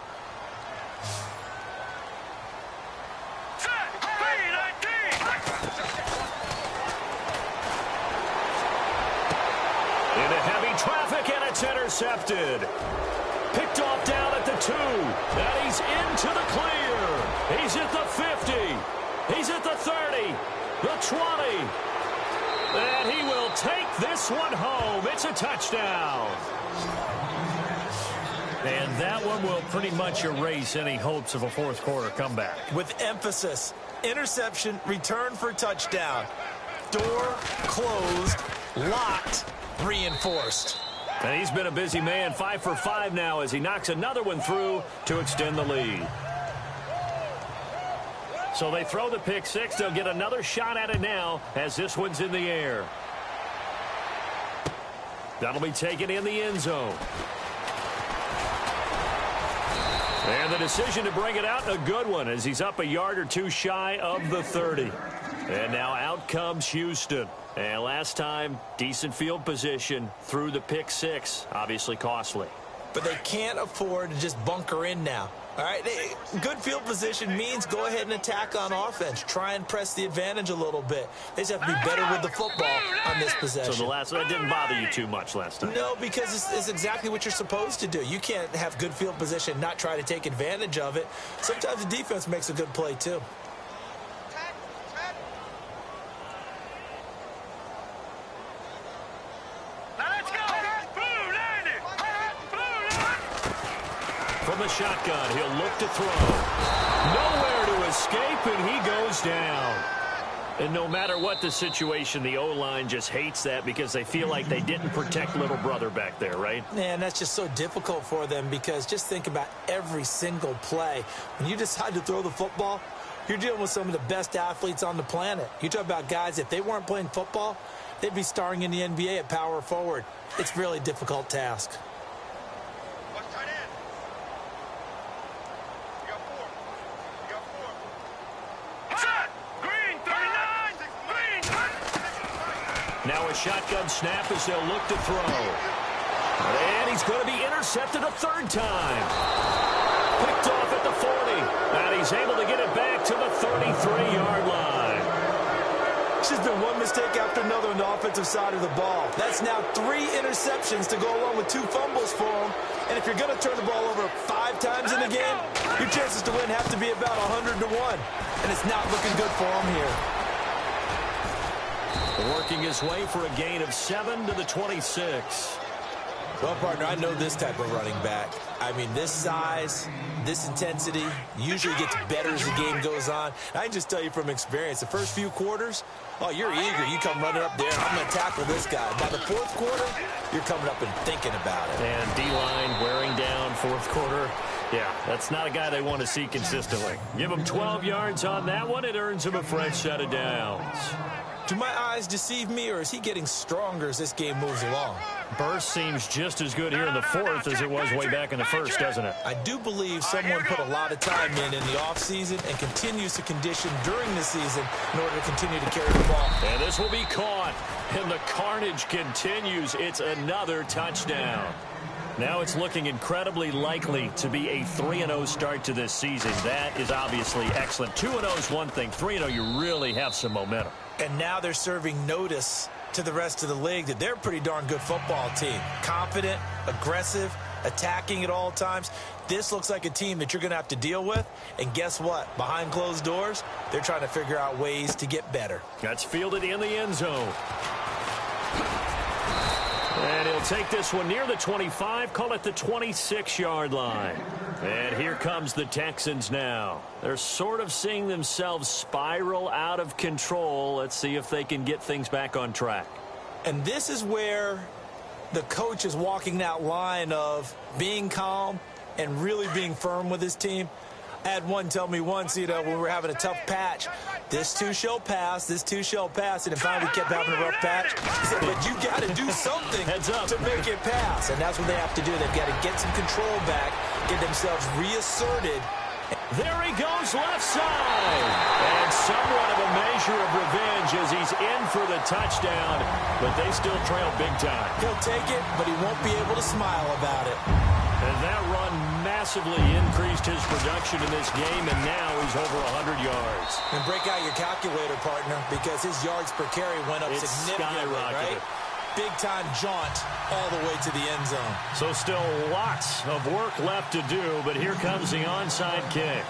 Into heavy traffic, and it's intercepted. Picked off down at the 2. And he's into the clear. He's at the 50. He's at the 30. The 20. And he will take this one home. It's a touchdown. And that one will pretty much erase any hopes of a fourth quarter comeback. With emphasis, interception, return for touchdown. Door closed, locked, reinforced. And he's been a busy man, 5 for 5 now as he knocks another one through to extend the lead. So they throw the pick six. They'll get another shot at it now as this one's in the air. That'll be taken in the end zone. And the decision to bring it out, a good one, as he's up a yard or 2 shy of the 30. And now out comes Houston. And last time, decent field position through the pick six. Obviously costly. But they can't afford to just bunker in now. All right, good field position means go ahead and attack on offense. Try and press the advantage a little bit. They just have to be better with the football on this possession. So that didn't bother you too much last time? No, because it's exactly what you're supposed to do. You can't have good field position and not try to take advantage of it. Sometimes the defense makes a good play, too. From the shotgun, he'll look to throw. Nowhere to escape, and he goes down. And no matter what the situation, the O-line just hates that because they feel like they didn't protect little brother back there, right? Man, that's just so difficult for them because just think about every single play. When you decide to throw the football, you're dealing with some of the best athletes on the planet. You talk about guys, if they weren't playing football, they'd be starring in the NBA at power forward. It's a really difficult task. Now a shotgun snap as they'll look to throw. And he's going to be intercepted a third time. Picked off at the 40. And he's able to get it back to the 33-yard line. It's just been one mistake after another on the offensive side of the ball. That's now 3 interceptions to go along with 2 fumbles for him. And if you're going to turn the ball over 5 times in a game, your chances to win have to be about 100 to 1. And it's not looking good for him here. Working his way for a gain of 7 to the 26. Well, partner, I know this type of running back. I mean, this size, this intensity usually gets better as the game goes on. I can just tell you from experience, the first few quarters, oh, you're eager. You come running up there, I'm going to tackle this guy. By the 4th quarter, you're coming up and thinking about it. And D-line wearing down 4th quarter. Yeah, that's not a guy they want to see consistently. Give him 12 yards on that one. It earns him a fresh set of downs. Do my eyes deceive me, or is he getting stronger as this game moves along? Burst seems just as good here in the 4th as it was way back in the 1st, doesn't it? I do believe someone put a lot of time in the offseason and continues to condition during the season in order to continue to carry the ball. And this will be caught, and the carnage continues. It's another touchdown. Now it's looking incredibly likely to be a 3-0 start to this season. That is obviously excellent. 2-0 is one thing. 3-0, you really have some momentum. And now they're serving notice to the rest of the league that they're a pretty darn good football team. Confident, aggressive, attacking at all times. This looks like a team that you're going to have to deal with. And guess what? Behind closed doors, they're trying to figure out ways to get better. That's fielded in the end zone. And he'll take this one near the 25, call it the 26-yard line. And here comes the Texans now. They're sort of seeing themselves spiral out of control. Let's see if they can get things back on track. And this is where the coach is walking that line of being calm and really being firm with his team. I had one tell me once, when we were having a tough patch, this too shall pass, this too shall pass. And finally we kept having a rough patch. He said, but you got to do something to make it pass. And that's what they have to do. They've got to get some control back, get themselves reasserted. There he goes left side. And somewhat of a measure of revenge as he's in for the touchdown. But they still trail big time. He'll take it, but he won't be able to smile about it. And that run massively increased his production in this game, and now he's over 100 yards. And break out your calculator, partner, because his yards per carry went up significantly, right? Big-time jaunt all the way to the end zone. So still lots of work left to do, but here comes the onside kick.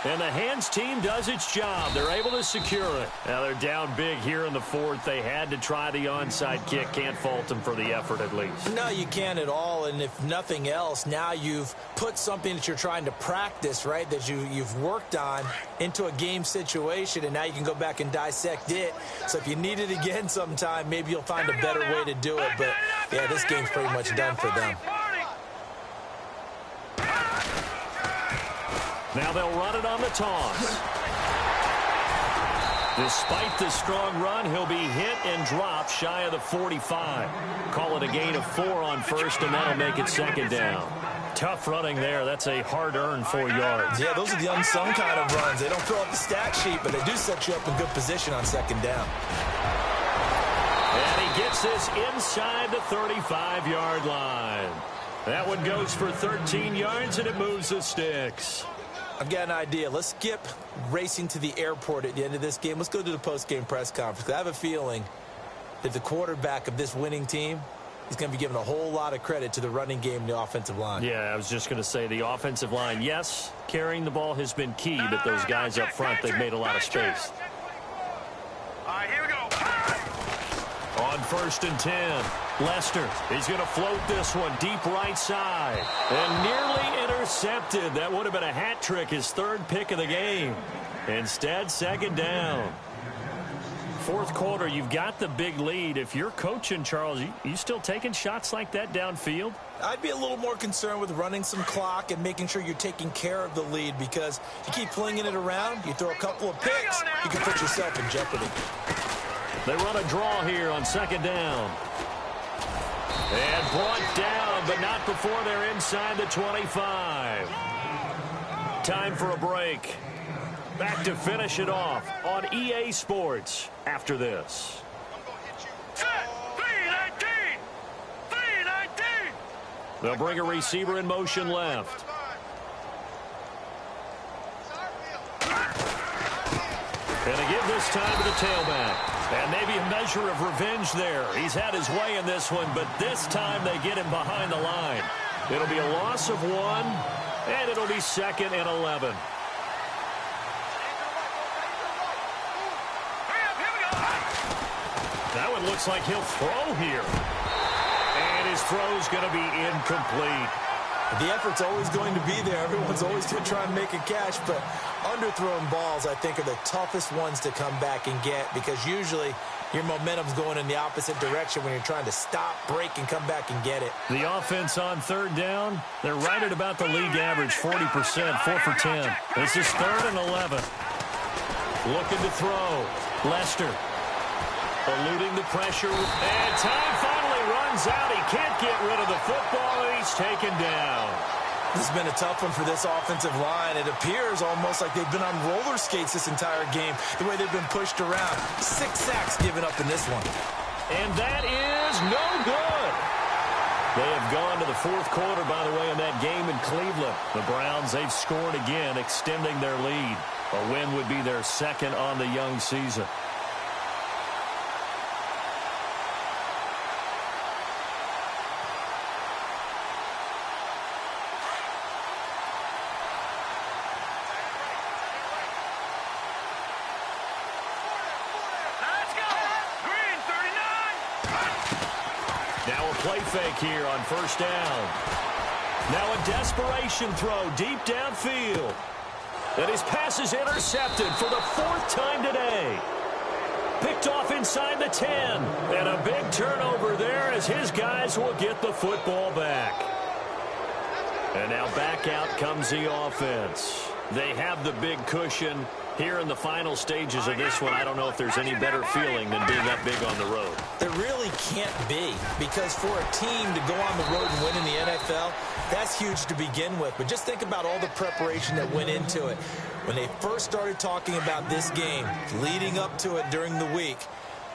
And the hands team does its job. They're able to secure it. Now they're down big here in the 4th. They had to try the onside kick. Can't fault them for the effort at least. No, you can't at all. And if nothing else, now you've put something that you're trying to practice, right, that you've worked on into a game situation, and now you can go back and dissect it. So if you need it again sometime, maybe you'll find a better way to do it. But, yeah, this game's pretty much done for them. Now they'll run it on the toss. Despite the strong run, he'll be hit and dropped shy of the 45. Call it a gain of 4 on first, and that'll make it second down. Tough running there. That's a hard-earned 4 yards. Yeah, those are the unsung kind of runs. They don't fill up the stat sheet, but they do set you up in good position on second down. And he gets this inside the 35-yard line. That one goes for 13 yards, and it moves the sticks. I've got an idea. Let's skip racing to the airport at the end of this game. Let's go to the post-game press conference. I have a feeling that the quarterback of this winning team is going to be given a whole lot of credit to the running game and the offensive line. Yeah, I was just going to say the offensive line, yes, carrying the ball has been key, but those guys up front, they've made a lot of space. All right, here we go. On 1st and 10, Lester, he's going to float this one deep right side. And nearly intercepted. That would have been a hat trick, his 3rd pick of the game. Instead, second down. 4th quarter, you've got the big lead. If you're coaching, Charles, you still taking shots like that downfield? I'd be a little more concerned with running some clock and making sure you're taking care of the lead, because you keep flinging it around, you throw a couple of picks, you can put yourself in jeopardy. They run a draw here on second down. And brought down, but not before they're inside the 25. Time for a break. Back to finish it off on EA Sports after this. They'll bring a receiver in motion left. And they give this time to the tailback. And maybe a measure of revenge there. He's had his way in this one, but this time they get him behind the line. It'll be a loss of 1, and it'll be 2nd and 11. That one looks like he'll throw here. And his throw's going to be incomplete. The effort's always going to be there. Everyone's always going to try and make a catch, but underthrown balls, I think, are the toughest ones to come back and get because usually your momentum's going in the opposite direction when you're trying to stop, break, and come back and get it. The offense on 3rd down, they're right at about the league average, 40%, 4 for 10. This is 3rd and 11. Looking to throw. Lester eluding the pressure, and time finally runs out. He can't get rid of the football, and he's taken down. This has been a tough one for this offensive line. It appears almost like they've been on roller skates this entire game, the way they've been pushed around. 6 sacks given up in this one. And that is no good. They have gone to the 4th quarter, by the way, in that game in Cleveland. The Browns, they've scored again, extending their lead. A win would be their 2nd on the young season. Play fake here on 1st down. Now a desperation throw deep downfield. And his pass is intercepted for the 4th time today. Picked off inside the 10. And a big turnover there as his guys will get the football back. And now back out comes the offense. They have the big cushion. Here in the final stages of this one, I don't know if there's any better feeling than being up big on the road. There really can't be, because for a team to go on the road and win in the NFL, that's huge to begin with. But just think about all the preparation that went into it. When they first started talking about this game, leading up to it during the week,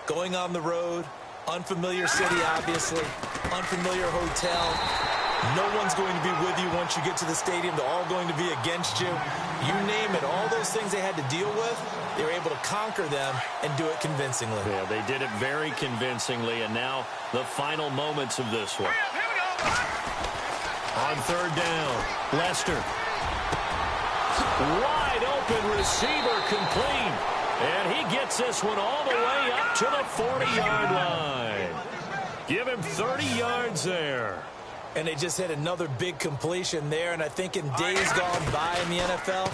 going on the road, unfamiliar city, obviously, unfamiliar hotel. No one's going to be with you once you get to the stadium. They're all going to be against you. You name it. All those things they had to deal with, they were able to conquer them and do it convincingly. Yeah, they did it very convincingly, and now the final moments of this one. On 3rd down, Lester. Wide open receiver complete. And he gets this one all the way up to the 40-yard line. Give him 30 yards there. And they just hit another big completion there. And I think in days gone by in the NFL,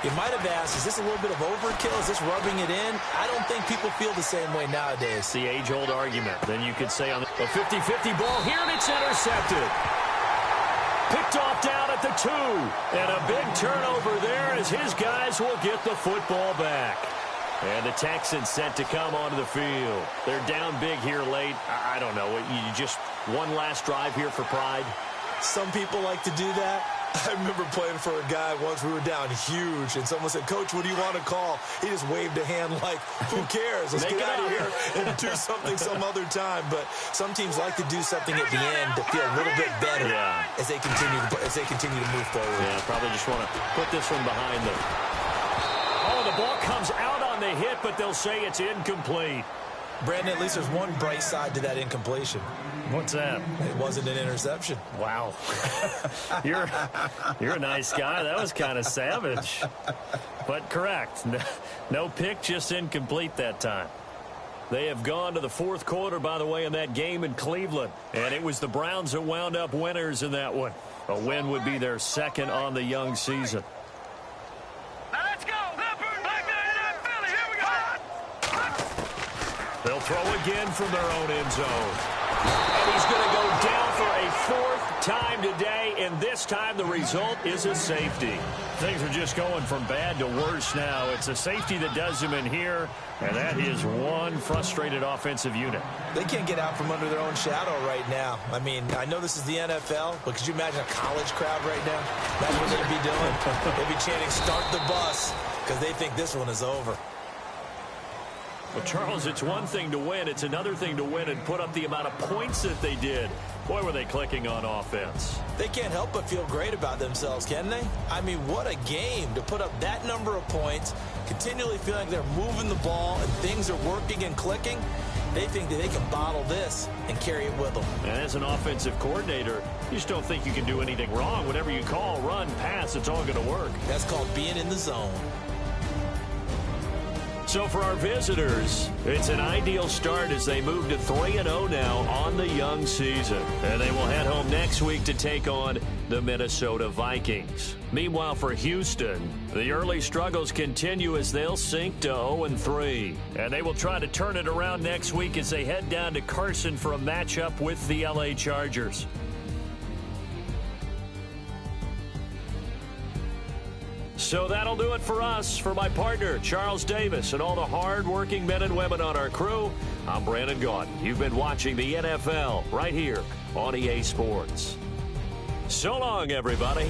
you might have asked, is this a little bit of overkill? Is this rubbing it in? I don't think people feel the same way nowadays. It's the age-old argument. Then you could say on a 50-50 ball here, and it's intercepted. Picked off down at the 2. And a big turnover there as his guys will get the football back. And the Texans set to come onto the field. They're down big here late. I don't know. You just one last drive here for pride? Some people like to do that. I remember playing for a guy once. We were down huge, and someone said, "Coach, what do you want to call?" He just waved a hand like, who cares? Let's get out of here and do something some other time. But some teams like to do something at the end to feel a little bit better as they continue to move forward. Yeah, probably just want to put this one behind them. Oh, the ball comes out on the hit, but they'll say it's incomplete. Brandon, at least there's one bright side to that incompletion. What's that? It wasn't an interception. Wow. You're a nice guy. That was kind of savage. But correct. No pick, just incomplete that time. They have gone to the 4th quarter, by the way, in that game in Cleveland. And it was the Browns that wound up winners in that one. A win would be their 2nd on the young season. They'll throw again from their own end zone. And he's going to go down for a 4th time today, and this This time the result is a safety. Things are just going from bad to worse now. It's a safety that does them in here, and that is one frustrated offensive unit. They can't get out from under their own shadow right now. I mean, I know this is the NFL, but could you imagine a college crowd right now? That's what they'd be doing. They'd be chanting, "Start the bus," because they think this one is over. Well, Charles, it's one thing to win. It's another thing to win and put up the amount of points that they did. Boy, were they clicking on offense. They can't help but feel great about themselves, can they? I mean, what a game to put up that number of points, continually feeling like they're moving the ball and things are working and clicking. They think that they can bottle this and carry it with them. And as an offensive coordinator, you just don't think you can do anything wrong. Whatever you call, run, pass, it's all going to work. That's called being in the zone. So for our visitors, it's an ideal start as they move to 3-0 now on the young season. And they will head home next week to take on the Minnesota Vikings. Meanwhile, for Houston, the early struggles continue as they'll sink to 0-3. And they will try to turn it around next week as they head down to Carson for a matchup with the LA Chargers. So that'll do it for us. For my partner, Charles Davis, and all the hard-working men and women on our crew, I'm Brandon Gaudin. You've been watching the NFL right here on EA Sports. So long, everybody.